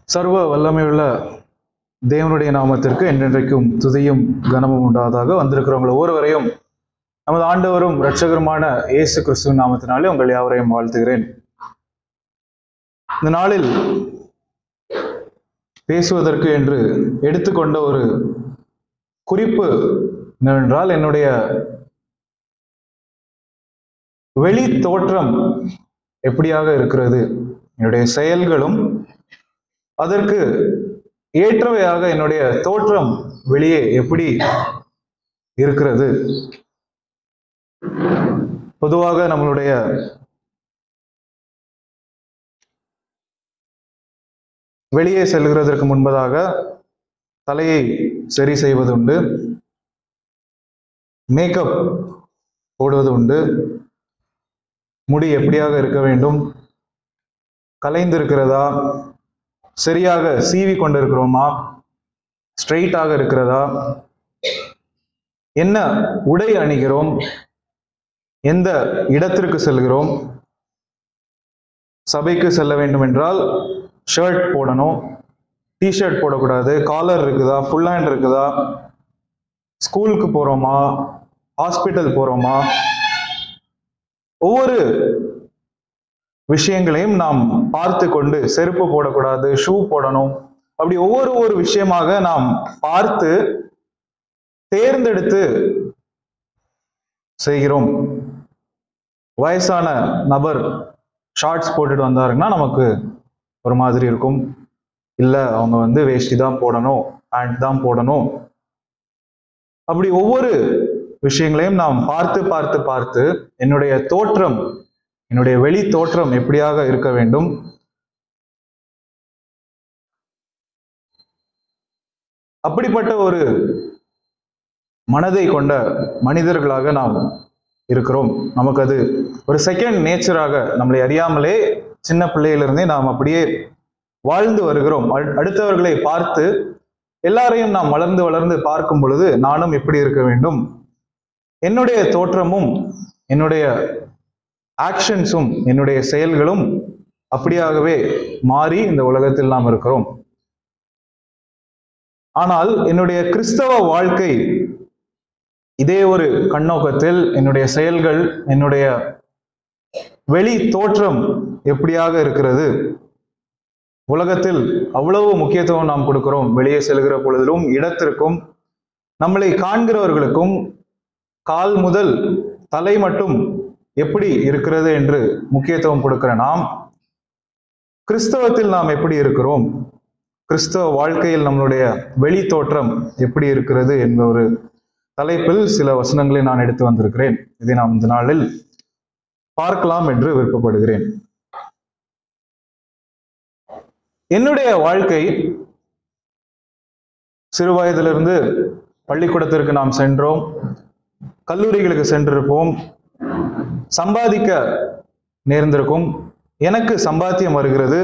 சர்வ வல்லமையுள்ள தேவனுடைய நாமத்திற்கு என்றென்றைக்கும் துதியும் கனமும் உண்டாவதாக. வந்திருக்கிறவங்களை ஒவ்வொருவரையும் நமது ஆண்டவரும் இரட்சகருமான இயேசு கிறிஸ்துவின் நாமத்தினாலே உங்கள் யாவரையும் வாழ்த்துகிறேன். இந்த நாளில் பேசுவதற்கு என்று எடுத்துக்கொண்ட ஒரு குறிப்பு என்னவென்றால், என்னுடைய வெளி தோற்றம் எப்படியாக இருக்கிறது, என்னுடைய செயல்களும் அதற்கு ஏற்றவையாக என்னுடைய தோற்றம் வெளியே எப்படி இருக்கிறது. பொதுவாக நம்மளுடைய வெளியே செல்கிறதற்கு முன்பதாக தலையை சரி செய்வது உண்டு, மேக்கப் போடுவது உண்டு, முடி எப்படியாக இருக்க வேண்டும், கலைந்து இருக்கிறதா, சரியாக சீவி கொண்டிருக்கிறோமா, ஸ்ட்ரெயிட்டாக இருக்கிறதா, என்ன உடை அணிகிறோம், எந்த இடத்திற்கு செல்கிறோம். சபைக்கு செல்ல வேண்டும் என்றால் ஷர்ட் போடணும், டிஷர்ட் போடக்கூடாது, காலர் இருக்குதா, ஃபுல் ஹேண்ட் இருக்குதா, ஸ்கூலுக்கு போறோமா, ஹாஸ்பிட்டல் போறோமா, ஒவ்வொரு விஷயங்களையும் நாம் பார்த்து கொண்டு, செருப்பு போடக்கூடாது, ஷூ போடணும், அப்படி ஒவ்வொரு விஷயமாக நாம் பார்த்து தேர்ந்தெடுத்து செய்கிறோம். வயசான நபர் ஷார்ட்ஸ் போட்டுட்டு வந்தாருன்னா நமக்கு ஒரு மாதிரி இருக்கும். இல்லை, அவங்க வேஷ்டி தான் போடணும், பேண்ட் தான் போடணும். அப்படி ஒவ்வொரு விஷயங்களையும் நாம் பார்த்து பார்த்து பார்த்து என்னுடைய தோற்றம், என்னுடைய வெளி தோற்றம் எப்படியாக இருக்க வேண்டும், அப்படிப்பட்ட ஒரு மனதை கொண்ட மனிதர்களாக நாம் இருக்கிறோம். நமக்கு அது ஒரு செகண்ட் நேச்சராக, நம்மளை அறியாமலே சின்ன பிள்ளையிலிருந்தே நாம் அப்படியே வாழ்ந்து வருகிறோம். அடுத்தவர்களை பார்த்து எல்லாரையும் நாம் வளர்ந்து வளர்ந்து பார்க்கும் பொழுது நானும் எப்படி இருக்க வேண்டும், என்னுடைய தோற்றமும் என்னுடைய ஆக்ஷன்ஸும் என்னுடைய செயல்களும் அப்படியாகவே மாறி இந்த உலகத்தில் நாம் இருக்கிறோம். ஆனால் என்னுடைய கிறிஸ்தவ வாழ்க்கை இதே ஒரு கண்ணோக்கத்தில் என்னுடைய செயல்கள், என்னுடைய வெளி தோற்றம் எப்படியாக இருக்கிறது. உலகத்தில் அவ்வளவு முக்கியத்துவம் நாம் கொடுக்கிறோம். வெளியே செல்கிற பொழுதிலும், இடத்திற்கும், நம்மளை காண்கிறவர்களுக்கும் கால் முதல் தலை மட்டும் எப்படி இருக்கிறது என்று முக்கியத்துவம் கொடுக்கிற நாம், கிறிஸ்தவத்தில் நாம் எப்படி இருக்கிறோம், கிறிஸ்தவ வாழ்க்கையில் நம்மளுடைய வெளி தோற்றம் எப்படி இருக்கிறது என்ற ஒரு தலைப்பில் சில வசனங்களை நான் எடுத்து வந்திருக்கிறேன். இதை நாம் இந்த நாளில் பார்க்கலாம் என்று விருப்பப்படுகிறேன். என்னுடைய வாழ்க்கை, சிறு வயதிலிருந்து பள்ளிக்கூடத்திற்கு நாம் சென்றோம், கல்லூரிகளுக்கு சென்றிருப்போம், சம்பாதிக்க நேர்ந்திருக்கும். எனக்கு சம்பாத்தியம் வருகிறது.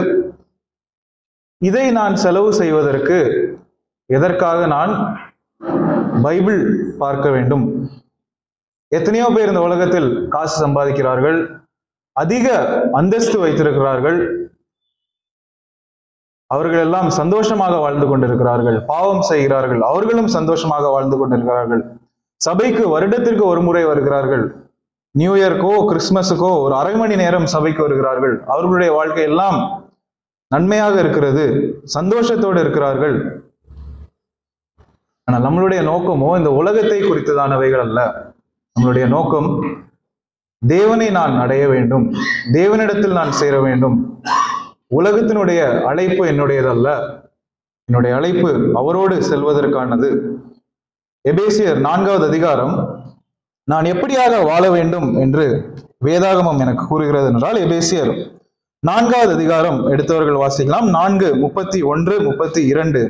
இதை நான் செலவு செய்வதற்கு எதற்காக நான் பைபிள் பார்க்க வேண்டும். எத்தனையோ பேர் இந்த உலகத்தில் காசு சம்பாதிக்கிறார்கள், அதிக அந்தஸ்து வைத்திருக்கிறார்கள், அவர்கள் எல்லாம் சந்தோஷமாக வாழ்ந்து கொண்டிருக்கிறார்கள். பாவம் செய்கிறார்கள், அவர்களும் சந்தோஷமாக வாழ்ந்து கொண்டிருக்கிறார்கள். சபைக்கு வருடத்திற்கு ஒரு முறை வருகிறார்கள். நியூ இயர்க்கோ கிறிஸ்துமஸுக்கோ ஒரு அரை மணி நேரம் சபைக்கு வருகிறார்கள். அவர்களுடைய வாழ்க்கை எல்லாம் நன்மையாக இருக்கிறது, சந்தோஷத்தோடு இருக்கிறார்கள். ஆனால் நம்மளுடைய நோக்கமோ இந்த உலகத்தை குறித்ததானவைகள் அல்ல. நம்மளுடைய நோக்கம், தேவனை நான் அடைய வேண்டும், தேவனிடத்தில் நான் சேர வேண்டும். உலகத்தினுடைய அழைப்பு என்னுடையதல்ல, என்னுடைய அழைப்பு அவரோடு செல்வதற்கானது. எபேசியர் 4வது அதிகாரம் நான் எப்படியாக வாழ வேண்டும் என்று வேதாகமம் எனக்கு கூறுகிறது என்றால், எபேசியர் 4வது அதிகாரம் எடுத்தவர்கள் வாசிக்கலாம். 4:31, 32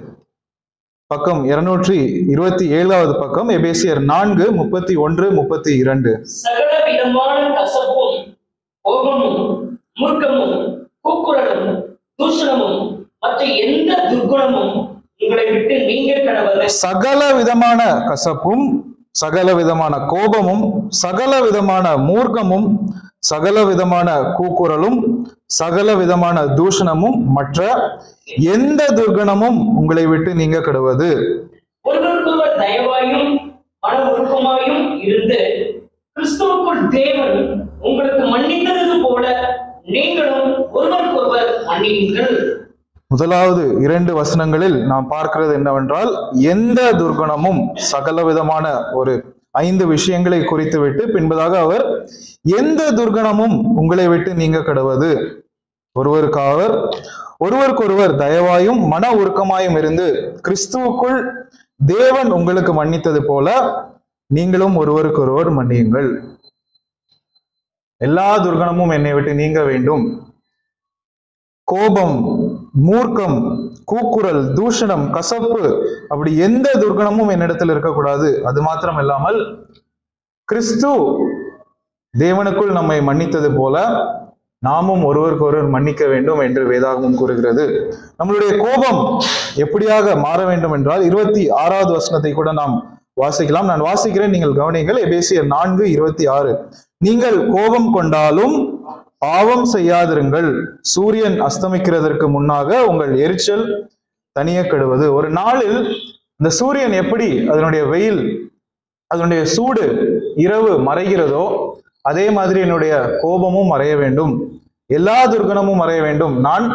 பக்கம் 227வது பக்கம். எபேசியர் 4:31, 32. சகல விதமான கசப்பும், கோபமும், மூர்க்கமும், கூக்குரலும், தூஷணமும் மற்ற எந்த துர்குணமும் உங்களை விட்டு நீங்க கடவுளே. சகல விதமான கசப்பும், சகல விதமான கோபமும், சகல விதமான மூர்க்கமும், சகல விதமான கூக்குரலும், சகல விதமான தூஷணமும், மற்ற எந்த துர்குணமும் உங்களை விட்டு நீங்க கெடுவது. ஒருவருக்கொருவர் தயவாயும் மன உருக்கமாயும் இருந்து கிறிஸ்துவுக்குள் தேவன் உங்களுக்கு மன்னித்தது போல நீங்களும் ஒருவருக்கொருவர் மன்னியுங்கள். முதலாவது 2 வசனங்களில் நாம் பார்க்கிறது என்னவென்றால், எந்த துர்குணமும், சகல விதமான ஒரு 5 விஷயங்களை குறித்துவிட்டு பின்பதாக அவர் எந்த துர்குணமும் உங்களை விட்டு நீங்க கெடுவது. ஒருவருக்கொருவர் தயவாயும் மன உருக்கமாயும் இருந்து கிறிஸ்துவுக்குள் தேவன் உங்களுக்கு மன்னித்தது போல நீங்களும் ஒருவருக்கொருவர் மன்னியுங்கள். எல்லா துர்குணமும் என்னை விட்டு நீங்க வேண்டும். கோபம், மூர்க்கம், கூக்குரல், தூஷணம், கசப்பு, அப்படி எந்த துர்குணமும் என்னிடத்தில் இருக்கக்கூடாது. அது மாத்திரம் இல்லாமல் கிறிஸ்து தேவனுக்குள் நம்மை மன்னித்தது போல நாமும் ஒருவருக்கொருவர் மன்னிக்க வேண்டும் என்று வேதாகமம் கூறுகிறது. நம்மளுடைய கோபம் எப்படியாக மாற வேண்டும் என்றால் 26வது வசனத்தை கூட நாம் வாசிக்கலாம். நான் வாசிக்கிறேன், நீங்கள் கவனியுங்கள். எபேசியர் 4:26. நீங்கள் கோபம் கொண்டாலும் பாவம் செய்யாதிருங்கள், சூரியன் அஸ்தமிக்கிறதற்கு முன்னாக உங்கள் எரிச்சல் தனிய கெடுவது. ஒரு நாளில் இந்த சூரியன் எப்படி அதனுடைய வெயில், அதனுடைய சூடு இரவு மறைகிறதோ அதே மாதிரி என்னுடைய கோபமும் மறைய வேண்டும், எல்லா துர்குணமும் மறைய வேண்டும். நான்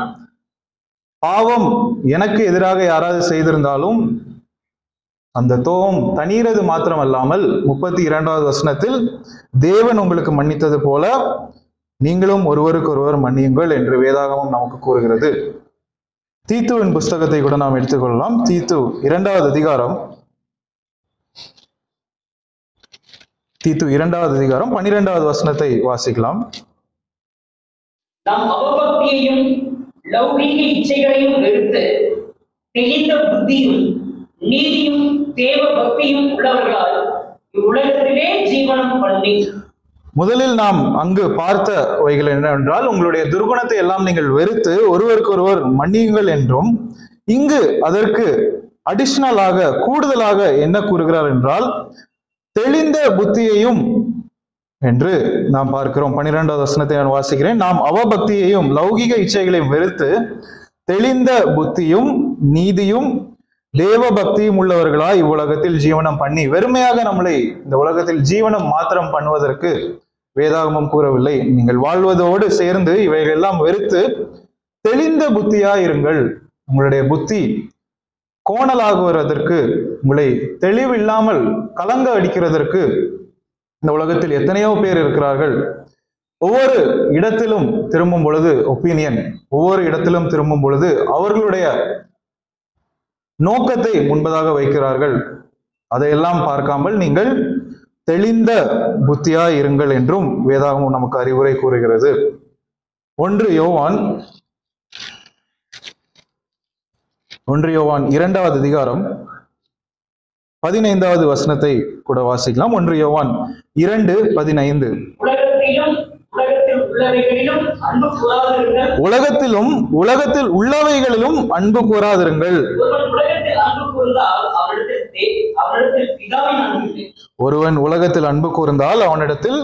பாவம் எனக்கு எதிராக யாராவது செய்திருந்தாலும் அந்த கோபம் தனீரது மாத்திரமல்லாமல் 32வது வசனத்தில் தேவன் உங்களுக்கு மன்னித்தது போல நீங்களும் ஒருவருக்கொருவர் மன்னியுங்கள் என்று வேதாகமம் நமக்கு கூறுகிறது. தீத்துவின் புஸ்தகத்தை கூட நாம் எடுத்துக்கொள்ளலாம். தீத்து 2வது அதிகாரம், தீத்து 2வது அதிகாரம் 12வது வசனத்தை வாசிக்கலாம். நாம் அவபக்தியையும் லௌகீக இச்சைகளையும் வெறுத்து தெளிந்த புத்தியும் நீதியும் தேவ பக்தியும் உள்ளவர்களால் இவ்வுலகத்திலே ஜீவனம் பண்ணி. முதலில் நாம் அங்கு பார்த்தவைகள் என்னவென்றால், உங்களுடைய துர்குணத்தை எல்லாம் நீங்கள் வெறுத்து ஒருவருக்கொருவர் மன்னியுங்கள் என்றும், இங்கு அதற்கு அடிஷனலாக கூடுதலாக என்ன கூறுகிறார் என்றால் தெளிந்த புத்தியையும் என்று நாம் பார்க்கிறோம். 12வது வசனத்தை நான் வாசிக்கிறேன். நாம் அவபக்தியையும் லௌகிக இச்சைகளையும் வெறுத்து தெளிந்த புத்தியும் நீதியும் தேவ பக்தியும் உள்ளவர்களாய் இவ்வுலகத்தில் ஜீவனம் பண்ணி. வெறுமையாக நம்மளை இந்த உலகத்தில் ஜீவனம் மாத்திரம் பண்ணுவதற்கு வேதாகமம் கூறவில்லை. நீங்கள் வாழ்வதோடு சேர்ந்து இவைகள் எல்லாம் வெறுத்து தெளிந்த புத்தியாயிருங்கள். உங்களுடைய புத்தி கோணலாகுவதற்கு, உங்களை தெளிவில்லாமல் கலங்க அடிக்கிறதற்கு இந்த உலகத்தில் எத்தனையோ பேர் இருக்கிறார்கள். ஒவ்வொரு இடத்திலும் திரும்பும் பொழுது ஒப்பீனியன், ஒவ்வொரு இடத்திலும் திரும்பும் பொழுது அவர்களுடைய நோக்கத்தை முன்பதாக வைக்கிறார்கள். அதையெல்லாம் பார்க்காமல் நீங்கள் தெளிந்த புத்தியாய் இருங்கள் என்றும் வேதாகமம் நமக்கு அறிவுரை கூறுகிறது. 1 யோவான் 2வது அதிகாரம் 15வது வசனத்தை கூட வாசிக்கலாம். 1 யோவான் 2:15. உலகத்திலும் உலகத்தில் உள்ளவைகளிலும் அன்பு கூறாதிருங்கள். ஒருவன் உலகத்தில் அன்பு கூர்ந்தால் அவனிடத்தில்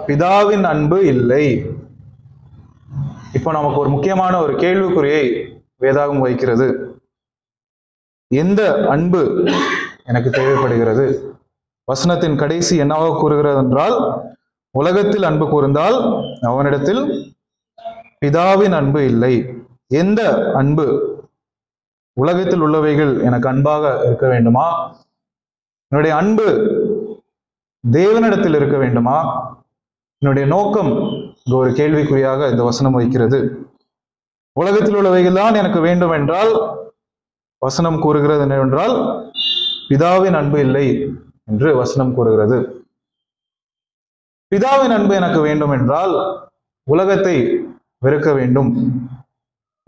பிதாவின் அன்பு இல்லை. இப்போ நமக்கு ஒரு முக்கியமான ஒரு கேள்விக்குறியை வேதாகம் வைக்கிறது. எந்த அன்பு எனக்கு தேவைப்படுகிறது? வசனத்தின் கடைசி என்னவாக கூறுகிறது என்றால், உலகத்தில் அன்பு கூர்ந்தால் அவனிடத்தில் பிதாவின் அன்பு இல்லை. எந்த அன்பு? உலகத்தில் உள்ளவைகள் எனக்கு அன்பாக இருக்க வேண்டுமா? என்னுடைய அன்பு தேவனிடத்தில் இருக்க வேண்டுமா? என்னுடைய நோக்கம் இங்கு ஒரு கேள்விக்குறியாக இந்த வசனம் வைக்கிறது. உலகத்தில் உள்ளவைகள் தான் எனக்கு வேண்டும் என்றால் வசனம் கூறுகிறது என்னவென்றால் பிதாவின் அன்பு இல்லை என்று வசனம் கூறுகிறது. பிதாவின் அன்பு எனக்கு வேண்டும் என்றால் உலகத்தை வெறுக்க வேண்டும்.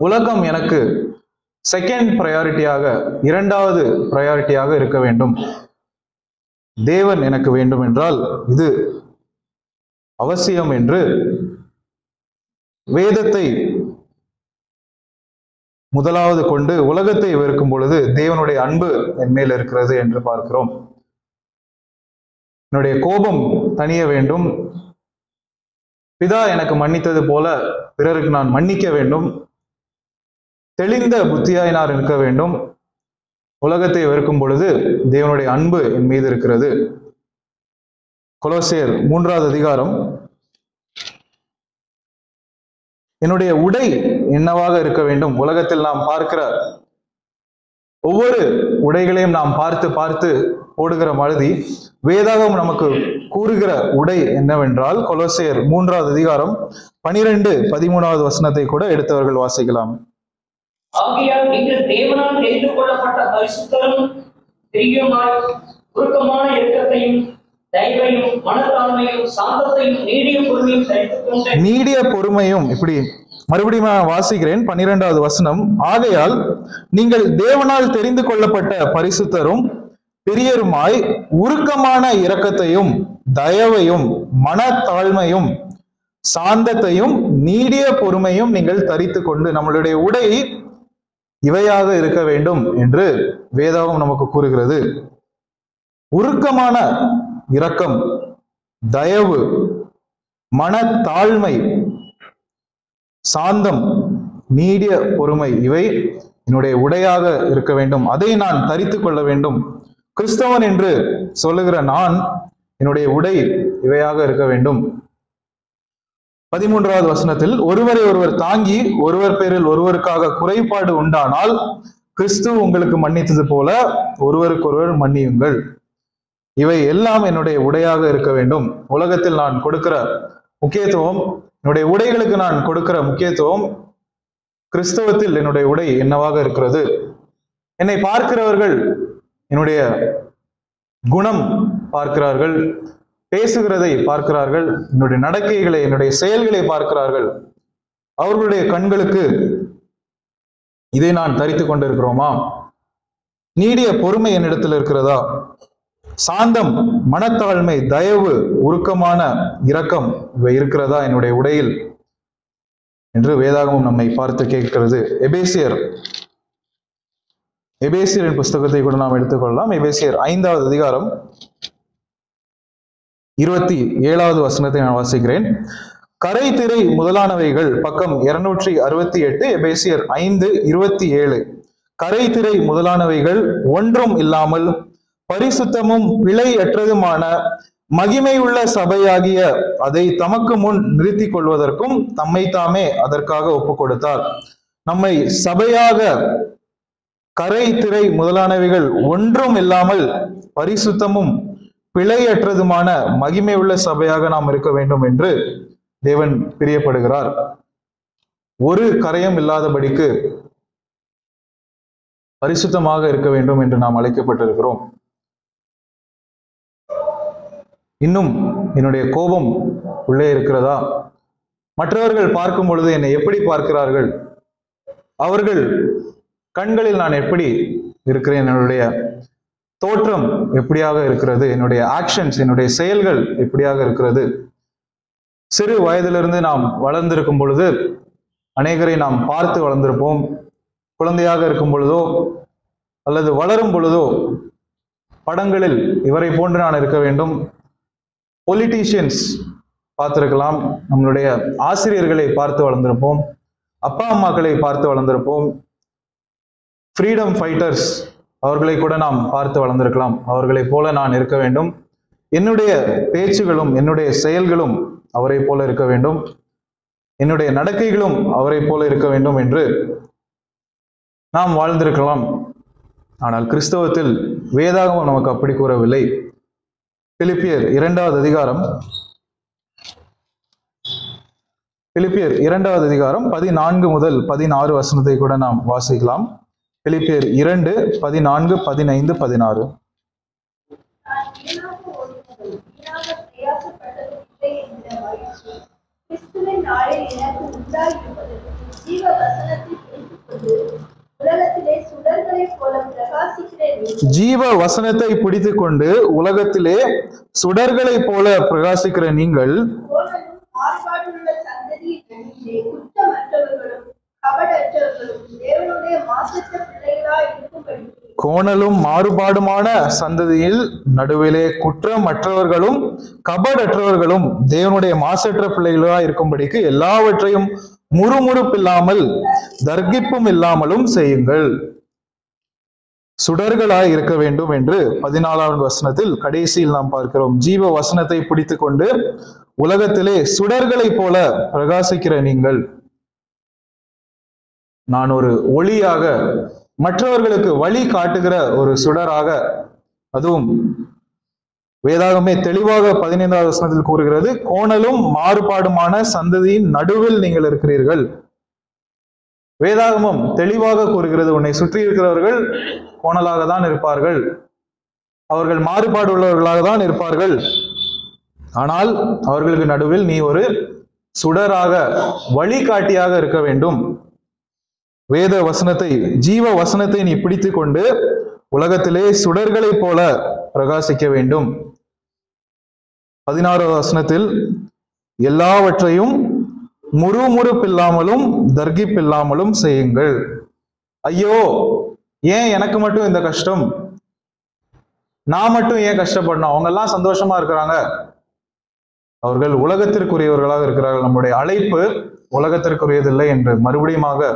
உலகம் எனக்கு செகண்ட் ப்ரையாரிட்டியாக, 2வது ப்ரையாரிட்டியாக இருக்க வேண்டும். தேவன் எனக்கு வேண்டும் என்றால் இது அவசியம் என்று வேதத்தை முதலாவது கொண்டு உலகத்தை வெறுக்கும் பொழுது தேவனுடைய அன்பு என் மேல் இருக்கிறது என்று பார்க்கிறோம். என்னுடைய கோபம் தணிய வேண்டும். பிதா எனக்கு மன்னித்தது போல பிறருக்கு நான் மன்னிக்க வேண்டும். தெளிந்த புத்தியாய் நான் இருக்க வேண்டும். உலகத்தை வெறுக்கும் பொழுது தேவனுடைய அன்பு என் மீது இருக்கிறது. கொலோசியர் 3வது அதிகாரம். என்னுடைய உடை என்னவாக இருக்க வேண்டும்? உலகத்தில் நாம் பார்க்கிற ஒவ்வொரு உடைகளையும் நாம் பார்த்து பார்த்து போடுகிற மாதிரி வேதாகம் நமக்கு கூறுகிற உடை என்னவென்றால், கொலோசியர் 3வது அதிகாரம் 12-13வது வசனத்தை கூட எடுத்தவர்கள் வாசிக்கலாம். ஆகையால் நீங்கள் தேவனால் தெரிந்து கொள்ளப்பட்ட பரிசுத்தரும் பிரியுமாய் உருக்கமான இரக்கத்தையும் தயவையும் மனத்தாழ்மையும் சாந்தத்தையும் நீடிய பொறுமையும் தரித்துக் கொண்டு. நீடிய பொறுமையும், இப்படி மறுபடியும் நான் வாசிக்கிறேன் 12வது வசனம். ஆகையால் நீங்கள் தேவனால் தெரிந்து கொள்ளப்பட்ட பரிசுத்தரும் பெரியருமாய் உருக்கமான இரக்கத்தையும் தயவையும் மனத்தாழ்மையும் சாந்தத்தையும் நீடிய பொறுமையும் நீங்கள் தரித்து கொண்டு. நம்மளுடைய உடை இவையாக இருக்க வேண்டும் என்று வேதாகம் நமக்கு கூறுகிறது. உருக்கமான இரக்கம், தயவு, மனத்தாழ்மை, சாந்தம், நீடிய பொறுமை, இவை என்னுடைய உடையாக இருக்க வேண்டும். அதை நான் தரித்து கொள்ள வேண்டும். கிறிஸ்தவன் என்று சொல்லுகிற நான், என்னுடைய உடை இவையாக இருக்க வேண்டும். 13வது வசனத்தில், ஒருவரை ஒருவர் தாங்கி ஒருவர் பேரில் ஒருவருக்காக குறைபாடு உண்டானால் கிறிஸ்து உங்களுக்கு மன்னித்தது போல ஒருவருக்கொருவர் மன்னியுங்கள். இவை எல்லாம் என்னுடைய உடையாக இருக்க வேண்டும். உலகத்தில் நான் கொடுக்கிற முக்கியத்துவம், என்னுடைய உடைகளுக்கு நான் கொடுக்கிற முக்கியத்துவம், கிறிஸ்தவத்தில் என்னுடைய உடை என்னவாக இருக்கிறது? என்னை பார்க்கிறவர்கள் என்னுடைய குணம் பார்க்கிறார்கள், பேசுகிறதை பார்க்கிறார்கள், என்னுடைய நடக்கைகளை, என்னுடைய செயல்களை பார்க்கிறார்கள். அவர்களுடைய கண்களுக்கு இதை நான் தரித்து கொண்டிருக்கிறோமா? நீடிய பொறுமை என்னிடத்தில் இருக்கிறதா? சாந்தம், மனத்தாழ்மை, தயவு, உருக்கமான இரக்கம் இவை இருக்கிறதா என்னுடைய உடையில் என்று வேதாகமும் நம்மை பார்த்து கேட்கிறது. எபேசியரின் புஸ்தகத்தை கூட நாம் எடுத்துக்கொள்ளலாம். எபேசியர் 5வது அதிகாரம் 27வது வசனத்தை நான் வாசிக்கிறேன். கரை திரை முதலானவைகள், பக்கம் 268, எபேசியர் 5:27. கரை திரை முதலானவைகள் ஒன்றும் இல்லாமல் பரிசுத்தமும் பிழையற்றதுமான மகிமையுள்ள சபையாகிய அதை தமக்கு முன் நிறுத்திக் கொள்வதற்கும் தம்மை தாமே அதற்காக ஒப்புக் கொடுத்தார். நம்மை சபையாக, கரை திரை முதலானவைகள் ஒன்றும் இல்லாமல் பரிசுத்தமும் பிழையற்றதுமான மகிமை உள்ள சபையாக நாம் இருக்க வேண்டும் என்று தேவன் பிரியப்படுகிறார். ஒரு கரையும் இல்லாதபடிக்கு பரிசுத்தமாக இருக்க வேண்டும் என்று நாம் அழைக்கப்பட்டிருக்கிறோம். இன்னும் என்னுடைய கோபம் உள்ளே இருக்கிறதா? மற்றவர்கள் பார்க்கும் பொழுது என்னை எப்படி பார்க்கிறார்கள்? அவர்கள் கண்களில் நான் எப்படி இருக்கிறேன்? என்னுடைய தோற்றம் எப்படியாக இருக்கிறது? என்னுடைய ஆக்ஷன்ஸ், என்னுடைய செயல்கள் எப்படியாக இருக்கிறது? சிறு வயதிலிருந்து நாம் வளர்ந்திருக்கும் பொழுது அநேகரை நாம் பார்த்து வளர்ந்திருப்போம். குழந்தையாக இருக்கும் பொழுதோ அல்லது வளரும் பொழுதோ படங்களில் இவரை போன்று நான் இருக்க வேண்டும். பொலிட்டீஷியன்ஸ் பார்த்திருக்கலாம், நம்மளுடைய ஆசிரியர்களை பார்த்து வளர்ந்திருப்போம், அப்பா அம்மாக்களை பார்த்து வளர்ந்திருப்போம், ஃப்ரீடம் ஃபைட்டர்ஸ் அவர்களை கூட நாம் பார்த்து வளர்ந்திருக்கலாம். அவர்களைப் போல நான் இருக்க வேண்டும். என்னுடைய பேச்சுகளும் என்னுடைய செயல்களும் அவரை போல இருக்க வேண்டும். என்னுடைய நடக்கைகளும் அவரை போல இருக்க வேண்டும் என்று நாம் வாழ்ந்திருக்கலாம். ஆனால் கிறிஸ்தவத்தில் வேதாகமம் நமக்கு அப்படி கூறவில்லை. பிலிப்பியர் 2வது அதிகாரம் 14 முதல் 16 வசனத்தை கூட நாம் வாசிக்கலாம். பிலிப்பியர் 2:14, 15, 16. ஜீவ வசனத்தை பிடித்துக் கொண்டு உலகத்திலே சுடர்களை போல பிரகாசிக்கிற நீங்கள் கோணலும் மாறுபாடுமான சந்ததியில் நடுவிலே குற்றமற்றவர்களும் கபடற்றவர்களும் தேவனுடைய மாசற்ற பிள்ளைகளாக இருக்கும்படிக்கு எல்லாவற்றையும் முறுமுறுப்பில்லாமல் தர்கிப்பும் இல்லாமலும் செய்யுங்கள். சுடர்களாய் இருக்க வேண்டும் என்று 14வது வசனத்தில் கடைசியில் நாம் பார்க்கிறோம். ஜீவ வசனத்தை பிடித்து கொண்டு உலகத்திலே சுடர்களை போல பிரகாசிக்கிற நீங்கள், நான் ஒரு ஒளியாக மற்றவர்களுக்கு வழி காட்டுகிற ஒரு சுடராக, அதுவும் வேதாகமே தெளிவாக 15வது வசனத்தில் கூறுகிறது, கோணலும் மாறுபாடுமான சந்ததியின் நடுவில் நீங்கள் இருக்கிறீர்கள். வேதாகமம் தெளிவாக கூறுகிறது, உன்னை சுற்றி இருக்கிறவர்கள் கோணலாக தான் இருப்பார்கள், அவர்கள் மாறுபாடு உள்ளவர்களாக தான் இருப்பார்கள். ஆனால் அவர்களுக்கு நடுவில் நீ ஒரு சுடராக வழிகாட்டியாக இருக்க வேண்டும். வேத வசனத்தை, ஜீவ வசனத்தை நீ பிடித்து கொண்டு உலகத்திலே சுடர்களை போல பிரகாசிக்க வேண்டும். 16வது வசனத்தில் எல்லாவற்றையும் முறுமுறுப்பில்லாமலும் தர்கிப்பில்லாமலும் செய்யுங்கள். ஐயோ, ஏன் எனக்கு மட்டும் இந்த கஷ்டம், நான் மட்டும் ஏன் கஷ்டப்படணும், அவங்க எல்லாம் சந்தோஷமா இருக்கிறாங்க, அவர்கள் உலகத்திற்குரியவர்களாக இருக்கிறார்கள், நம்முடைய அழைப்பு உலகத்திற்குரியதில்லை என்று மறுபடியுமாக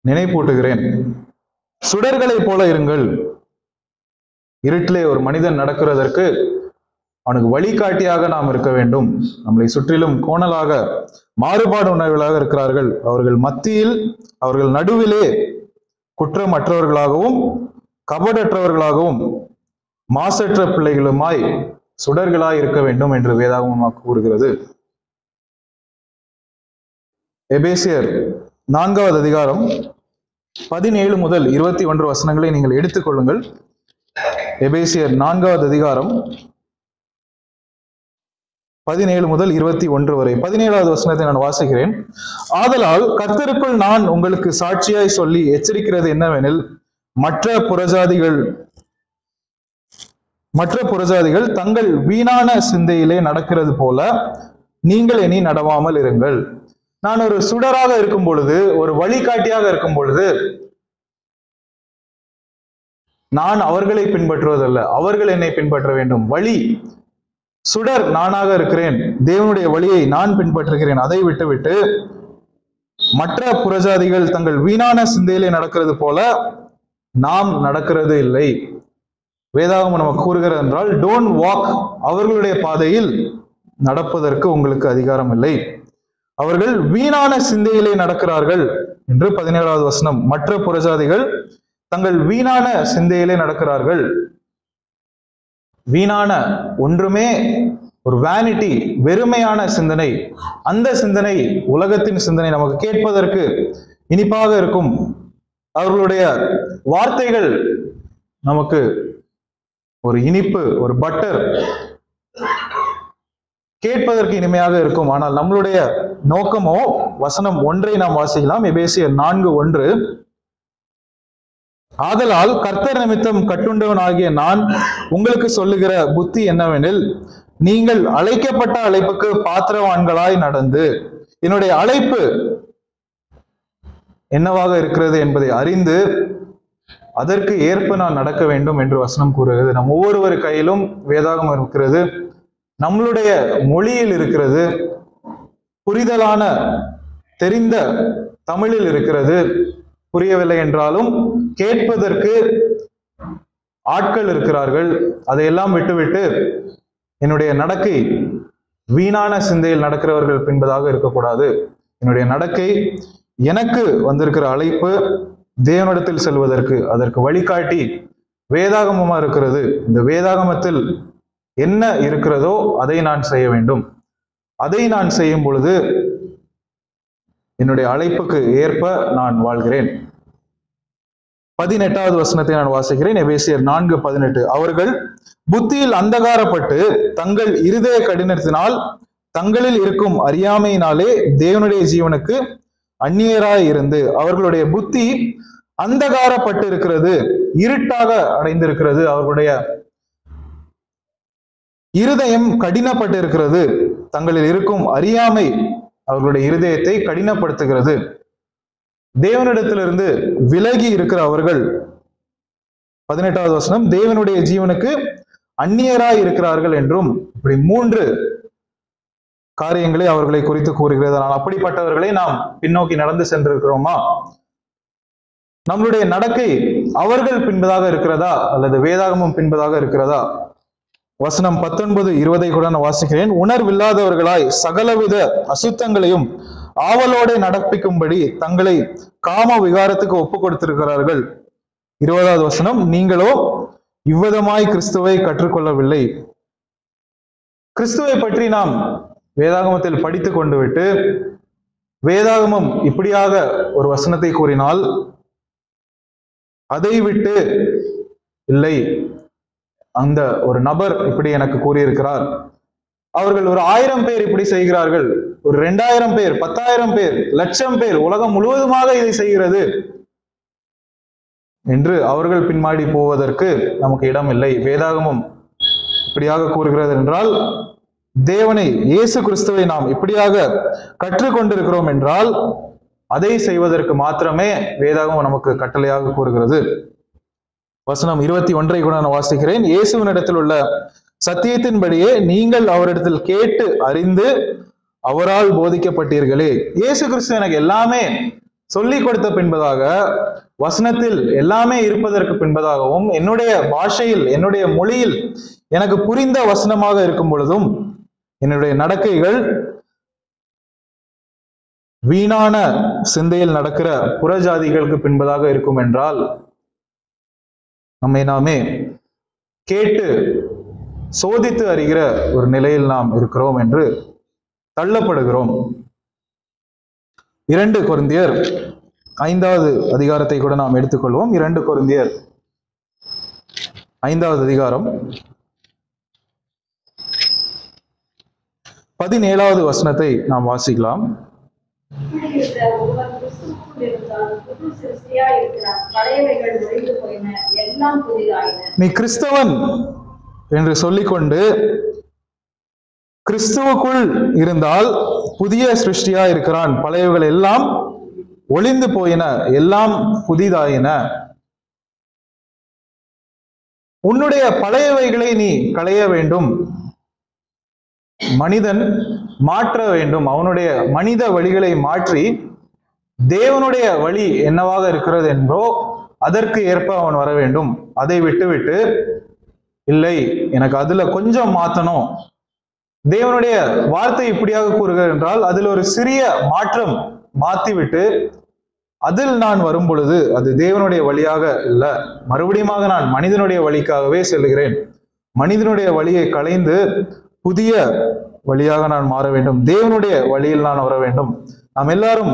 நினைப்பூட்டுகிறேன். சுடர்களை போல இருங்கள். இருட்டிலே ஒரு மனிதன் நடக்கிறதற்கு அவனுக்கு வழிகாட்டியாக நாம் இருக்க வேண்டும். நம்மளை சுற்றிலும் கோணலாக மாறுபாடு உணர்வுகளாக இருக்கிறார்கள், அவர்கள் மத்தியில், அவர்கள் நடுவிலே குற்றமற்றவர்களாகவும் கபடற்றவர்களாகவும் மாசற்ற பிள்ளைகளுமாய் சுடர்களாய் இருக்க வேண்டும் என்று வேதாகமம் கூறுகிறது. எபேசியர் 4வது அதிகாரம் 17 முதல் 21 வசனங்களை நீங்கள் எடுத்துக்கொள்ளுங்கள். எபேசியர் 4வது அதிகாரம் 17 முதல் 21 வரை. 17வது வசனத்தை நான் வாசிக்கிறேன். ஆதலால் கர்த்தருக்குள் நான் உங்களுக்கு சாட்சியாய் சொல்லி எச்சரிக்கிறது என்னவெனில், மற்ற புறஜாதிகள் தங்கள் வீணான சிந்தையிலே நடக்கிறது போல நீங்கள் இனி நடவாமல் இருங்கள். நான் ஒரு சுடராக இருக்கும் பொழுது, ஒரு வழிகாட்டியாக இருக்கும் பொழுது, நான் அவர்களை பின்பற்றுவதல்ல, அவர்கள் என்னை பின்பற்ற வேண்டும். வழி சுடர் நானாக இருக்கிறேன், தேவனுடைய வழியை நான் பின்பற்றுகிறேன். அதை விட்டுவிட்டு மற்ற புறஜாதிகள் தங்கள் வீணான சிந்தையிலே நடக்கிறது போல நாம் நடக்கிறது இல்லை. வேதாகமம் நமக்கு கூறுகிறது என்றால், டோன்ட் வாக், அவர்களுடைய பாதையில் நடப்பதற்கு உங்களுக்கு அதிகாரம் இல்லை. அவர்கள் வீணான சிந்தையிலே நடக்கிறார்கள் என்று 17வது வசனம். மற்ற புறஜாதிகள் தங்கள் வீணான சிந்தையிலே நடக்கிறார்கள். வீணான ஒன்றுமே, ஒரு வேனிட்டி, வெறுமையான சிந்தனை. அந்த சிந்தனை உலகத்தின் சிந்தனை, நமக்கு கேட்பதற்கு இனிப்பாக இருக்கும். அவர்களுடைய வார்த்தைகள் நமக்கு ஒரு இனிப்பு, ஒரு பட்டர், கேட்பதற்கு இனிமையாக இருக்கும். ஆனால் நம்மளுடைய நோக்கமோ, வசனம் 1 நாம் வாசிக்கலாம். எபேசியர் 4:1. ஆதலால் கர்த்தர் நிமித்தம் கட்டுண்டவன் ஆகிய நான் உங்களுக்கு சொல்லுகிற புத்தி என்னவெனில், நீங்கள் அழைக்கப்பட்ட அழைப்புக்கு பாத்திரவான்களாய் நடந்து, என்னுடைய அழைப்பு என்னவாக இருக்கிறது என்பதை அறிந்து அதற்கு ஏற்ப நான் நடக்க வேண்டும் என்று வசனம் கூறுகிறது. நம் ஒவ்வொருவர் கையிலும் வேதாகமம் இருக்கிறது, நம்மளுடைய மொழியில் இருக்கிறது, புரிதலான தெரிந்த தமிழில் இருக்கிறது. புரியவில்லை என்றாலும் கேட்பதற்கு ஆட்கள் இருக்கிறார்கள். அதையெல்லாம் விட்டுவிட்டு என்னுடைய நடக்கை வீணான சிந்தையில் நடக்கிறவர்கள் பின்பதாக இருக்கக்கூடாது. என்னுடைய நடக்கை, எனக்கு வந்திருக்கிற அழைப்பு தேவனிடத்தில் செல்வதற்கு, அதற்கு வழிகாட்டி வேதாகமமா இருக்கிறது. இந்த வேதாகமத்தில் என்ன இருக்கிறதோ அதை நான் செய்ய வேண்டும். அதை நான் செய்யும் பொழுது என்னுடைய அழைப்புக்கு ஏற்ப நான் வாழ்கிறேன். 18வது வசனத்தை நான் வாசிக்கிறேன். எபேசியர் 4:18. அவர்கள் புத்தியில் அந்தகாரப்பட்டு தங்கள் இருதய கடினத்தினால் தங்களில் இருக்கும் அறியாமையினாலே தேவனுடைய ஜீவனுக்கு அந்நியராய் இருந்து, அவர்களுடைய புத்தி அந்தகாரப்பட்டு இருக்கிறது, இருட்டாக அடைந்திருக்கிறது, அவர்களுடைய இருதயம் கடினப்பட்டு இருக்கிறது. தங்களில் இருக்கும் அறியாமை அவர்களுடைய இருதயத்தை கடினப்படுத்துகிறது. தேவனிடத்திலிருந்து விலகி இருக்கிற அவர்கள் 18வது வசனம், தேவனுடைய ஜீவனுக்கு அந்நியராய் இருக்கிறார்கள் என்றும். இப்படி 3 காரியங்களை அவர்களை குறித்து கூறுகிறது. ஆனால் அப்படிப்பட்டவர்களை நாம் பின்னோக்கி நடந்து சென்றிருக்கிறோமா? நம்மளுடைய நடக்கை அவர்கள் பின்பதாக இருக்கிறதா அல்லது வேதாகமம் பின்பதாக இருக்கிறதா? வசனம் 19, 20 கூட நான் வாசிக்கிறேன். உணர்வில்லாதவர்களாய் சகலவித அசுத்தங்களையும் ஆவலோட நடப்பிக்கும்படி தங்களை காம விகாரத்துக்கு ஒப்பு கொடுத்திருக்கிறார்கள். 20வது வசனம், நீங்களோ இவ்விதமாய் கிறிஸ்துவை கற்றுக்கொள்ளவில்லை. கிறிஸ்துவை பற்றி நாம் வேதாகமத்தில் படித்து கொண்டு விட்டு வேதாகமம் இப்படியாக ஒரு வசனத்தை கூறினால் அதை விட்டு இல்லை, அந்த ஒரு நபர் இப்படி எனக்கு கூறியிருக்கிறார், அவர்கள் ஒரு 1000 பேர் இப்படி செய்கிறார்கள், ஒரு 2000 பேர், 10,000 பேர், 1,00,000 பேர், உலகம் முழுவதுமாக இதை செய்கிறது என்று அவர்கள் பின்மாடி போவதற்கு நமக்கு இடம் இல்லை. வேதாகமம் இப்படியாக கூறுகிறது என்றால், தேவனை, இயேசு கிறிஸ்துவை நாம் இப்படியாக கற்றுக்கொண்டிருக்கிறோம் என்றால் அதை செய்வதற்கு மாத்திரமே வேதாகமம் நமக்கு கட்டளையாக கூறுகிறது. வசனம் 21 கூட நான் வாசிக்கிறேன். இயேசுவினிடத்தில் உள்ள சத்தியத்தின்படியே நீங்கள் அவரிடத்தில் கேட்டு அறிந்து அவரால் போதிக்கப்பட்டீர்களே. இயேசு கிறிஸ்து எனக்கு எல்லாமே சொல்லிக் கொடுத்த பின்பதாக, வசனத்தில் எல்லாமே இருப்பதற்கு பின்பதாகவும், என்னுடைய பாஷையில், என்னுடைய மொழியில் எனக்கு புரிந்த வசனமாக இருக்கும் பொழுதும் என்னுடைய நடக்கைகள் வீணான சிந்தையில் நடக்கிற புறஜாதிகளுக்கு பின்பதாக இருக்கும் என்றால் நம்மை நாமே கேட்டு சோதித்து அறிகிற ஒரு நிலையில் நாம் இருக்கிறோம் என்று தள்ளப்படுகிறோம். 2 கொரிந்தியர் 5வது அதிகாரத்தை கூட நாம் எடுத்துக்கொள்வோம். 2 கொரிந்தியர் 5வது அதிகாரம் 17வது வசனத்தை நாம் வாசிக்கலாம். நீ கிறிஸ்தவன் என்று சொல்லிக்கொண்டு கிறிஸ்துவுக்குள் இருந்தால் புதிய சிருஷ்டியா இருக்கிறான், பழையவைகள் எல்லாம் ஒளிந்து போயின, எல்லாம் புதிதாயின. உன்னுடைய பழையவைகளை நீ களைய வேண்டும், மனிதன் மாற்ற வேண்டும், அவனுடைய மனித வழிகளை மாற்றி தேவனுடைய வழி என்னவாக இருக்கிறது என்றோ அதற்கு ஏற்ப அவன் வர வேண்டும். அதை விட்டுவிட்டு இல்லை, எனக்கு அதுல கொஞ்சம் மாத்தணும், தேவனுடைய வார்த்தை இப்படியாக கூறுகிறது என்றால் அதில் ஒரு சிறிய மாற்றம் மாத்திவிட்டு அதில் நான் வரும் பொழுது அது தேவனுடைய வழியாக இல்லை, மறுபடியும் நான் மனிதனுடைய வழிக்காகவே செல்கிறேன். மனிதனுடைய வழியை களைந்து புதிய வழியாக நான் மாற வேண்டும், தேவனுடைய வழியில் நான் வர வேண்டும். நாம் எல்லாரும்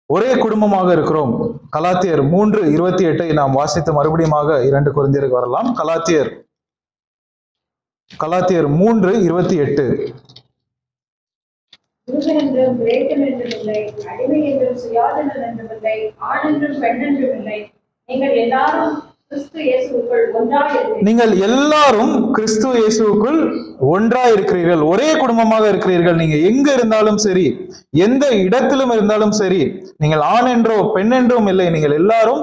ஒரே குடும்பமாக இருக்கிறோம். கலாத்தியர் 3:28 நாம் வாசித்து மறுபடியும் 2 கொரிந்தியருக்கு வரலாம். கலாத்தியர் 3:28. நீங்கள் எல்லாரும் கிறிஸ்து இயேசுவுக்குள் ஒன்றாய் இருக்கிறீர்கள், ஒரே குடும்பமாக இருக்கிறீர்கள். நீங்க எங்க இருந்தாலும் சரி, எந்த இடத்திலும் இருந்தாலும் சரி, நீங்கள் ஆண் என்றோ பெண் என்றும் இல்லை, நீங்கள் எல்லாரும்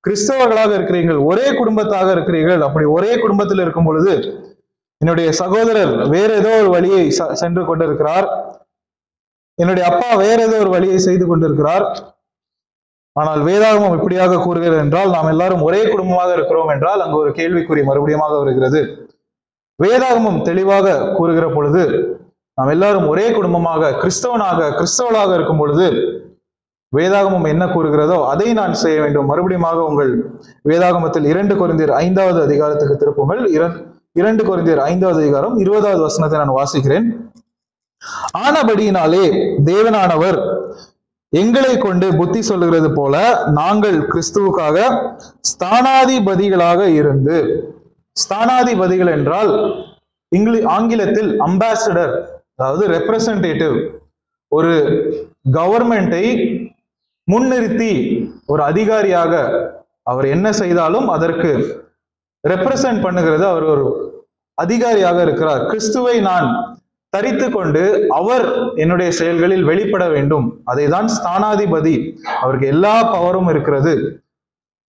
கிறிஸ்தவர்களாக இருக்கிறீர்கள், ஒரே குடும்பத்தாக இருக்கிறீர்கள். அப்படி ஒரே குடும்பத்தில் இருக்கும் பொழுது என்னுடைய சகோதரர் வேற ஏதோ ஒரு வழியை சென்று கொண்டிருக்கிறார், என்னுடைய அப்பா வேற ஏதோ ஒரு வழியை செய்து கொண்டிருக்கிறார், ஆனால் வேதாகமம் இப்படியாக கூறுகிறது என்றால் நாம் எல்லாரும் ஒரே குடும்பமாக இருக்கிறோம் என்றால் அங்கு ஒரு கேள்விக்குறி மறுபடியும் வருகிறது. வேதாகமம் தெளிவாக கூறுகிற பொழுது நாம் எல்லாரும் ஒரே குடும்பமாக கிறிஸ்தவளாக இருக்கும் பொழுது வேதாகமம் என்ன கூறுகிறதோ அதை நான் செய்ய வேண்டும். மறுபடியும் உங்கள் வேதாகமத்தில் 2 கொரிந்தியர் 5வது அதிகாரத்துக்கு திருப்புங்கள். 2 கொரிந்தியர் 5வது அதிகாரம் 20வது வசனத்தை நான் வாசிக்கிறேன். ஆனபடியினாலே தேவனானவர் எங்களை கொண்டு புத்தி சொல்லுகிறது போல நாங்கள் கிறிஸ்துவுக்காக ஸ்தானாதிபதிகளாக இருந்து, ஸ்தானாதிபதிகள் என்றால் ஆங்கிலத்தில் அம்பாசடர், அதாவது ரெப்ரசன்டேட்டிவ், ஒரு கவர்மெண்டை முன்னிறுத்தி ஒரு அதிகாரியாக அவர் என்ன செய்தாலும் அதற்கு ரெப்ரசன்ட் பண்ணுகிறது, அவர் ஒரு அதிகாரியாக இருக்கிறார். கிறிஸ்துவை நான் தரித்து கொண்டு அவர் என்னுடைய செயல்களில் வெளிப்பட வேண்டும், அதை தான் ஸ்தானாதிபதி, அவருக்கு எல்லா பவரும் இருக்கிறது.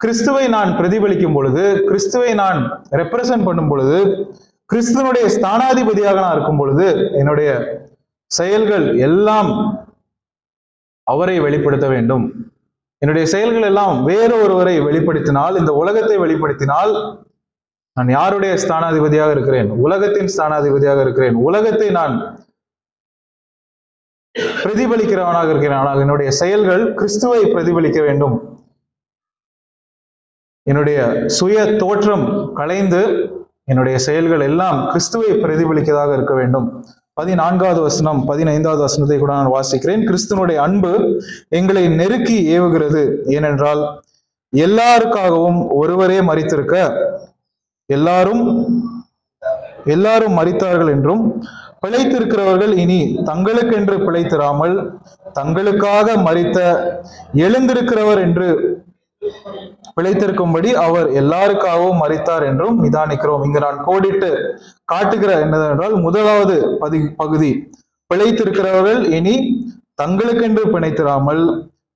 கிறிஸ்துவை நான் பிரதிபலிக்கும் பொழுது, கிறிஸ்துவை நான் ரெப்ரசன்ட் பண்ணும் பொழுது, கிறிஸ்துவனுடைய ஸ்தானாதிபதியாக நான் இருக்கும் பொழுது, என்னுடைய செயல்கள் எல்லாம் அவரை வெளிப்படுத்த வேண்டும். என்னுடைய செயல்கள் எல்லாம் வேறு ஒருவரை வெளிப்படுத்தினால், இந்த உலகத்தை வெளிப்படுத்தினால், நான் யாருடைய ஸ்தானாதிபதியாக இருக்கிறேன்? உலகத்தின் ஸ்தானாதிபதியாக இருக்கிறேன். உலகத்தை நான் பிரதிபலிக்கிறவனாக இருக்கிறேன். ஆனால் என்னுடைய செயல்கள் கிறிஸ்துவை பிரதிபலிக்க வேண்டும். என்னுடைய சுய தோற்றம் களைந்து என்னுடைய செயல்கள் எல்லாம் கிறிஸ்துவை பிரதிபலிக்கதாக இருக்க வேண்டும். 14வது வசனம், 15வது வசனத்தை கூட நான் வாசிக்கிறேன். கிறிஸ்துவனுடைய அன்பு எங்களை நெருக்கி ஏவுகிறது. ஏனென்றால் எல்லாருக்காகவும் ஒருவரே மரித்திருக்க, எல்லாரும் மரித்தார்கள் என்றும், பிழைத்திருக்கிறவர்கள் இனி தங்களுக்கென்று பிழைத்திராமல் தங்களுக்காக மரித்த எழுந்திருக்கிறவர் என்று பிழைத்திருக்கும்படி அவர் எல்லாருக்காகவும் மரித்தார் என்றும் நிதானிக்கிறோம். இங்கு நான் கோடிட்டு காட்டுகிற என்னதென்றால், முதலாவது பகுதி, பிழைத்திருக்கிறவர்கள் இனி தங்களுக்கென்று பிழைத்திராமல்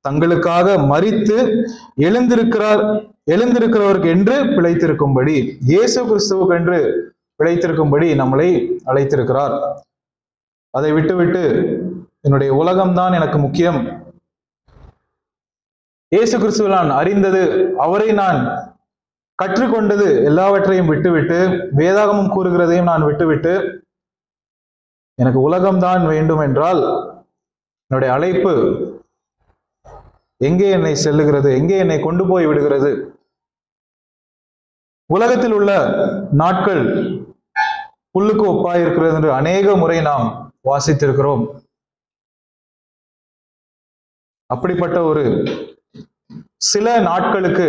தங்களுக்காக மரித்து எழுந்திருக்கிறவருக்கு என்று பிழைத்திருக்கும்படி, இயேசு கிறிஸ்துவுக்கென்று பிழைத்திருக்கும்படி நம்மளை அழைத்திருக்கிறார். அதை விட்டுவிட்டு என்னுடைய உலகம்தான் எனக்கு முக்கியம், இயேசு கிறிஸ்துவை நான் அறிந்தது, அவரை நான் கற்றுக்கொண்டது எல்லாவற்றையும் விட்டுவிட்டு, வேதாகமம் கூறுகிறதையும் நான் விட்டுவிட்டு எனக்கு உலகம்தான் வேண்டும் என்றால், என்னுடைய அழைப்பு எங்கே என்னை செல்லுகிறது? எங்கே என்னை கொண்டு போய் விடுகிறது? உலகத்தில் உள்ள நாட்கள் புல்லுக்கு ஒப்பாயிருக்கிறது என்று அநேக முறை நாம் வாசித்திருக்கிறோம். அப்படிப்பட்ட ஒரு சில நாட்களுக்கு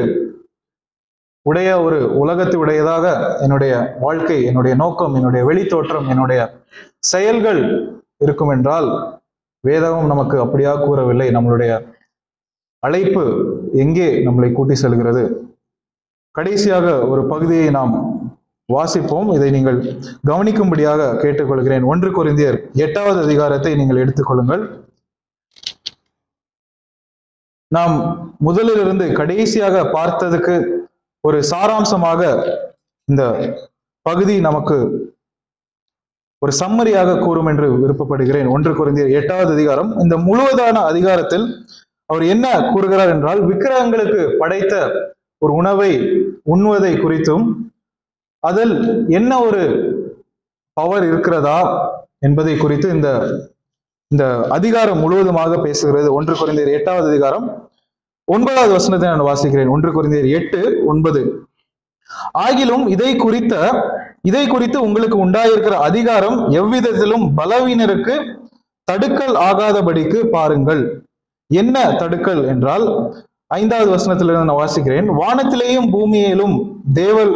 உடைய ஒரு உலகத்தை உடையதாக என்னுடைய வாழ்க்கை, என்னுடைய நோக்கம், என்னுடைய வெளித்தோற்றம், என்னுடைய செயல்கள் இருக்கும் என்றால், வேதமும் நமக்கு அப்படியாக கூறவில்லை. நம்மளுடைய அழைப்பு எங்கே நம்மளை கூட்டி செல்கிறது? கடைசியாக ஒரு பகுதியை நாம் வாசிப்போம். இதை நீங்கள் கவனிக்கும்படியாக கேட்டுக்கொள்கிறேன். 1 கொரிந்தியர் 8வது அதிகாரத்தை நீங்கள் எடுத்துக்கொள்ளுங்கள். நாம் முதலிலிருந்து கடைசியாக பார்த்ததுக்கு ஒரு சாராம்சமாக இந்த பகுதி நமக்கு ஒரு சம்மரியாக கூறும் என்று விருப்பப்படுகிறேன். 1 கொரிந்தியர் 8வது அதிகாரம். இந்த முழுவதான அதிகாரத்தில் அவர் என்ன கூறுகிறார் என்றால், விக்கிரகங்களுக்கு படைத்த ஒரு உணவை உண்ணுவதை குறித்தும், அதில் என்ன ஒரு பவர் இருக்கிறதா என்பதை குறித்து இந்த அதிகாரம் முழுவதுமாக பேசுகிறது. 1 கொரிந்தியர் 8வது அதிகாரம் 9வது வசனத்தை நான் வாசிக்கிறேன். 1 கொரிந்தியர் 8:9. ஆகிலும் இதை குறித்து உங்களுக்கு உண்டாயிருக்கிற அதிகாரம் எவ்விதத்திலும் பலவீனருக்கு தடுக்கல் ஆகாதபடிக்கு பாருங்கள். என்ன தடுக்கல் என்றால், 5வது வசனத்திலிருந்து நான் வாசிக்கிறேன். வானத்திலேயும் பூமியிலும் தேவன்,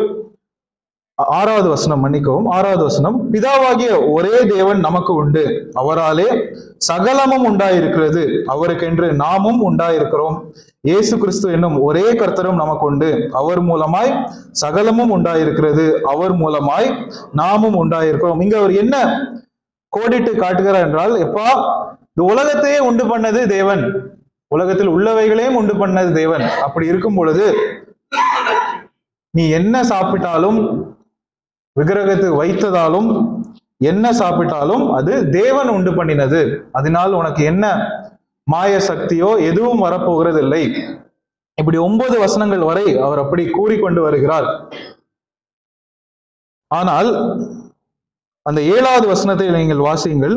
6வது வசனம், மன்னிக்கவும், 6வது வசனம், பிதாவாகிய ஒரே தேவன் நமக்கு உண்டு, அவராலே சகலமும் உண்டாயிருக்கிறது, அவருக்கென்று நாமும் உண்டாயிருக்கிறோம். இயேசு கிறிஸ்து என்னும் ஒரே கர்த்தரும் நமக்கு உண்டு, அவர் மூலமாய் சகலமும் உண்டாயிருக்கிறது, அவர் மூலமாய் நாமும் உண்டாயிருக்கிறோம். இங்க அவர் என்ன கோடிட்டு காட்டுகிறார் என்றால், எப்பா, இந்த உலகத்தையே உண்டு பண்ணது தேவன், உலகத்தில் உள்ளவைகளையும் உண்டு பண்ணது தேவன். அப்படி இருக்கும் பொழுது நீ என்ன சாப்பிட்டாலும், விக்கிரகத்தை வைத்ததாலும் என்ன சாப்பிட்டாலும் அது தேவன் உண்டு பண்ணினது. அதனால் உனக்கு என்ன மாய சக்தியோ எதுவும் வரப்போகிறது இல்லை. இப்படி 9 வசனங்கள் வரை அவர் அப்படி கூறிக்கொண்டு வருகிறார். ஆனால் அந்த 7வது வசனத்தை நீங்கள் வாசியுங்கள்.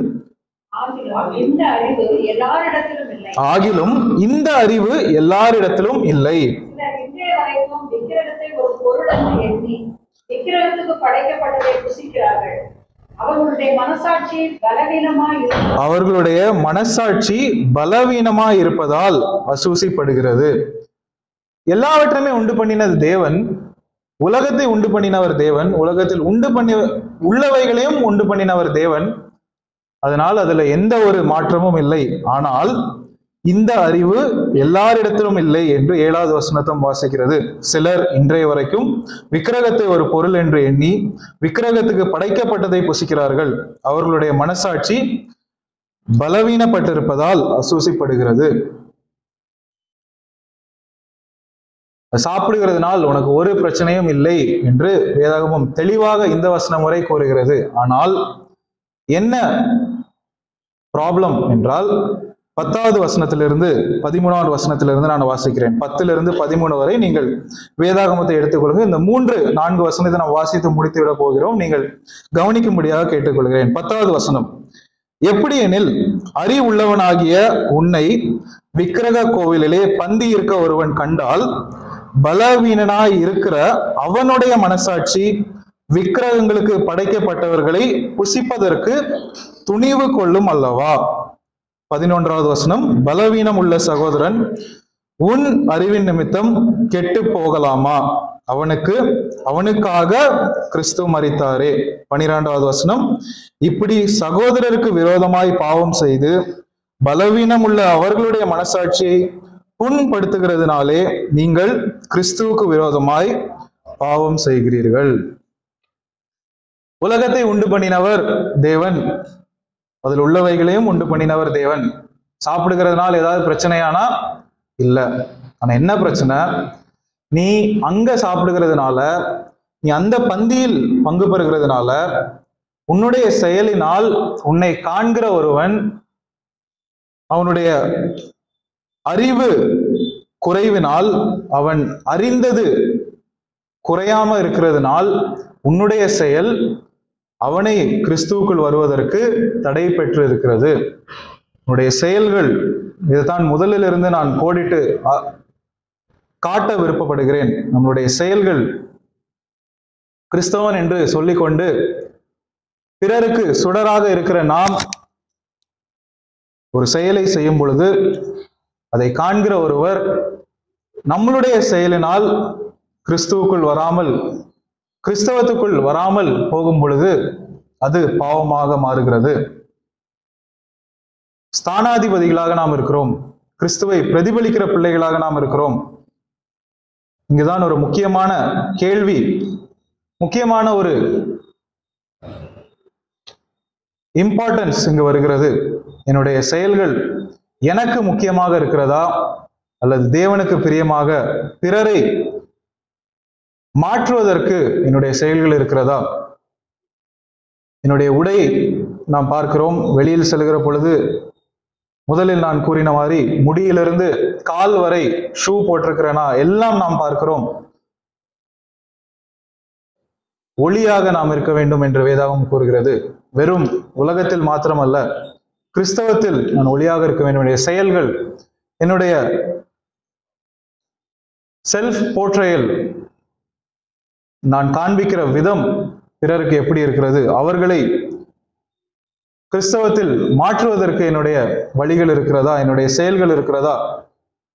ஆகிலும் இந்த அறிவு எல்லாரிடத்திலும் இல்லை. அவர்களுடைய மனசாட்சி பலவீனமாய் இருப்பதால் அசூசிப்படுகிறது. எல்லாவற்றையுமே உண்டு பண்ணினது தேவன், உலகத்தை உண்டு பண்ணினவர் தேவன், உலகத்தில் உள்ளவைகளையும் உண்டு பண்ணினவர் தேவன். அதனால் அதுல எந்த ஒரு மாற்றமும் இல்லை. ஆனால் இந்த அறிவு எல்லாரிடத்திலும் இல்லை என்று 7வது வசனத்தம் வாசிக்கிறது. சிலர் இன்றைய வரைக்கும் விக்கிரகத்தை ஒரு பொருள் என்று எண்ணி விக்கிரகத்துக்கு படைக்கப்பட்டதை புசிக்கிறார்கள். அவர்களுடைய மனசாட்சி பலவீனப்பட்டிருப்பதால் அசூசிப்படுகிறது. சாப்பிடுகிறதுனால் உனக்கு ஒரு பிரச்சனையும் இல்லை என்று வேதாகமம் தெளிவாக இந்த வசனம் வரை கூறுகிறது. ஆனால் என்ன ப்ராப்ளம் என்றால் 10வது வசனத்திலிருந்து 13வது வசனத்திலிருந்து நான் வாசிக்கிறேன். 10லிருந்து 13 வரை நீங்கள் வேதாகமத்தை எடுத்துக்கொள்ளுங்க. இந்த 3-4 வசனத்தை நாம் வாசித்து முடித்து விட போகிறோம். நீங்கள் கவனிக்கும்படியாக கேட்டுக்கொள்கிறேன். 10வது வசனம், எப்படி எனில் அறிவுள்ளவனாகிய உன்னை விக்கிரக கோவிலிலே பந்தி இருக்க ஒருவன் கண்டால் பலவீனனாய் இருக்கிற அவனுடைய மனசாட்சி விக்கிரகங்களுக்கு படைக்கப்பட்டவர்களை புசிப்பதற்கு துணிவு கொள்ளும் அல்லவா. 11வது வசனம், பலவீனம் உள்ள சகோதரன் உன் அறிவின் நிமித்தம் கெட்டு போகலாமா? அவனுக்காக கிறிஸ்து மரித்தாரே. 12வது வசனம், இப்படி சகோதரருக்கு விரோதமாய் பாவம் செய்து பலவீனம் உள்ள அவர்களுடைய மனசாட்சியை புண்படுத்துகிறதுனாலே நீங்கள் கிறிஸ்துவுக்கு விரோதமாய் பாவம் செய்கிறீர்கள். உலகத்தை உண்டு பண்ணினவர் தேவன், அதில் உள்ளவைகளையும் உண்டு பண்ணினவர் தேவன். சாப்பிடுகிறதுனால ஏதாவது பிரச்சனையானா இல்ல. ஆனா என்ன பிரச்சனை, நீ அங்க சாப்பிடுகிறதுனால, நீ அந்த பந்தியில் பங்கு பெறுகிறதுனால, உன்னுடைய செயலினால் உன்னை காண்கிற ஒருவன் அவனுடைய அறிவு குறைவினால், அவன் அறிந்தது குறையாம இருக்கிறதுனால் உன்னுடைய செயல் அவனை கிறிஸ்துவுக்குள் வருவதற்கு தடை பெற்று இருக்கிறது. உன்னுடைய செயல்கள், இதுதான் முதலிலிருந்து நான் கோடிட்டு காட்ட விருப்பப்படுகிறேன். நம்மளுடைய செயல்கள் கிறிஸ்தவன் என்று சொல்லிக்கொண்டு பிறருக்கு சுடராக இருக்கிற நாம் ஒரு செயலை செய்யும் பொழுது அதை காண்கிற ஒருவர் நம்மளுடைய செயலினால் கிறிஸ்துவுக்குள் வராமல், கிறிஸ்தவத்துக்குள் வராமல் போகும் பொழுது அது பாவமாக மாறுகிறது. ஸ்தானாதிபதிகளாக நாம் இருக்கிறோம், கிறிஸ்துவை பிரதிபலிக்கிற பிள்ளைகளாக நாம் இருக்கிறோம். இங்குதான் ஒரு முக்கியமான கேள்வி, முக்கியமான ஒரு இம்பார்ட்டன்ஸ் இங்கு வருகிறது. என்னுடைய செயல்கள் எனக்கு முக்கியமாக இருக்கிறதா, அல்லது தேவனுக்கு பிரியமாக பிறரை மாற்றுவதற்கு என்னுடைய செயல்கள் இருக்கிறதா? என்னுடைய உடை நாம் பார்க்கிறோம், வெளியில் செல்கிற பொழுது முதலில் நான் கூறின மாதிரி முடியிலிருந்து கால் வரை ஷூ போட்டிருக்கிறேனா, எல்லாம் நாம் பார்க்கிறோம். ஒளியாக நாம் இருக்க வேண்டும் என்று வேதாகம் கூறுகிறது. வெறும் உலகத்தில் மாத்திரமல்ல, கிறிஸ்தவத்தில் நான் ஒளியாக இருக்க வேண்டும். என்னுடைய செயல்கள், என்னுடைய செல்ஃப் போர்ட்ரேயல், நான் காண்பிக்கிற விதம் பிறருக்கு எப்படி இருக்கிறது, அவர்களை கிறிஸ்தவத்தில் மாற்றுவதற்கு என்னுடைய வழிகள் இருக்கிறதா, என்னுடைய செயல்கள் இருக்கிறதா?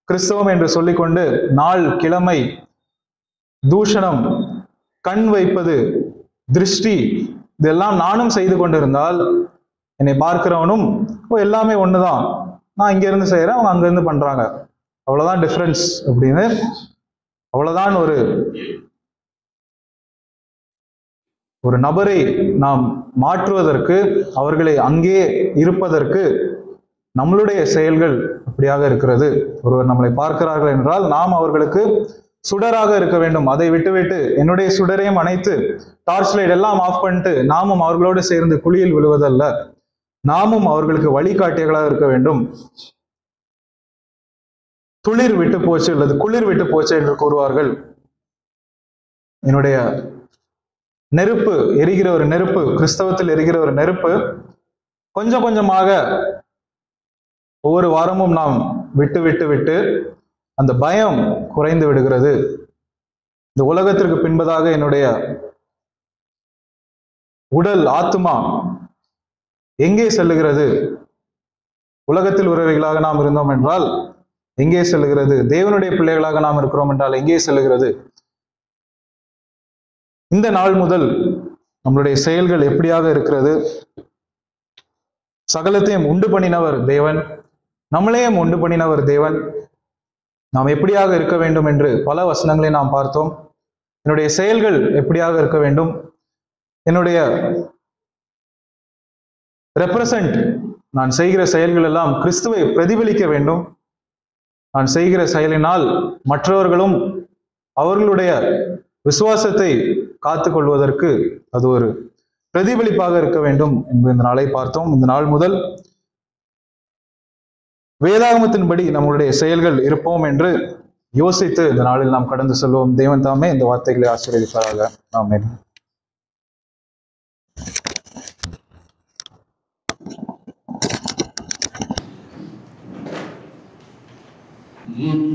கிறிஸ்தவம் என்று சொல்லிக்கொண்டு நாள் கிழமை தூஷணம், கண் வைப்பது, திருஷ்டி, இதெல்லாம் நானும் செய்து கொண்டிருந்தால் என்னை பார்க்கிறவனும் எல்லாமே ஒண்ணுதான், நான் இங்க இருந்து செய்யறேன், அவங்க அங்க இருந்து பண்றாங்க, அவ்வளவுதான் டிஃபரன்ஸ் அப்படின்னு, அவ்வளவுதான் ஒரு நபரை நாம் மாற்றுவதற்கு, அவர்களை அங்கே இருப்பதற்கு நம்மளுடைய செயல்கள் அப்படியாக இருக்கிறது. ஒருவர் நம்மளை பார்க்கிறார்கள் என்றால் நாம் அவர்களுக்கு சுடராக இருக்க வேண்டும். அதை விட்டுவிட்டு என்னுடைய சுடரையும் அணைத்து டார்ச் லைட் எல்லாம் ஆஃப் பண்ணிட்டு நாமும் அவர்களோடு சேர்ந்து குழியில் விழுவதல்ல, நாமும் அவர்களுக்கு வழிகாட்டியர்களாக இருக்க வேண்டும். துளிர் விட்டு போச்சு அல்லது குளிர் விட்டு போச்சு என்று கூறுவார்கள். என்னுடைய நெருப்பு, எரிகிற ஒரு நெருப்பு, கிறிஸ்தவத்தில் எரிகிற ஒரு நெருப்பு கொஞ்சம் கொஞ்சமாக ஒவ்வொரு வாரமும் நாம் விட்டு விட்டு விட்டு அந்த பயம் குறைந்து விடுகிறது. இந்த உலகத்திற்கு பின்பதாக என்னுடைய உடல், ஆத்மா எங்கே செல்லுகிறது? உலகத்தில் உறவைகளாக நாம் இருந்தோம் என்றால் எங்கே செல்லுகிறது? தேவனுடைய பிள்ளைகளாக நாம் இருக்கிறோம் என்றால் எங்கே செல்லுகிறது? இந்த நாள் முதல் நம்மளுடைய செயல்கள் எப்படியாக இருக்கிறது? சகலத்தையும் உண்டு பண்ணினவர் தேவன், நம்மளையும் உண்டு பண்ணினவர் தேவன். நாம் எப்படியாக இருக்க வேண்டும் என்று பல வசனங்களை நாம் பார்த்தோம். என்னுடைய செயல்கள் எப்படியாக இருக்க வேண்டும்? என்னுடைய ரெப்ரசன்ட், நான் செய்கிற செயல்கள் எல்லாம் கிறிஸ்துவை பிரதிபலிக்க வேண்டும். நான் செய்கிற செயலினால் மற்றவர்களும் அவர்களுடைய விசுவாசத்தை காத்து கொள்வதற்கு அது ஒரு பிரதிபலிப்பாக இருக்க வேண்டும் என்பது இந்த நாளை பார்த்தோம். இந்த நாள் முதல் வேதாகமத்தின்படி நம்மளுடைய செயல்கள் இருப்போம் என்று யோசித்து இந்த நாளில் நாம் கடந்து செல்வோம். தேவன் தாமே இந்த வார்த்தைகளை ஆசீர்வதிப்பாராக. ஆமென். என்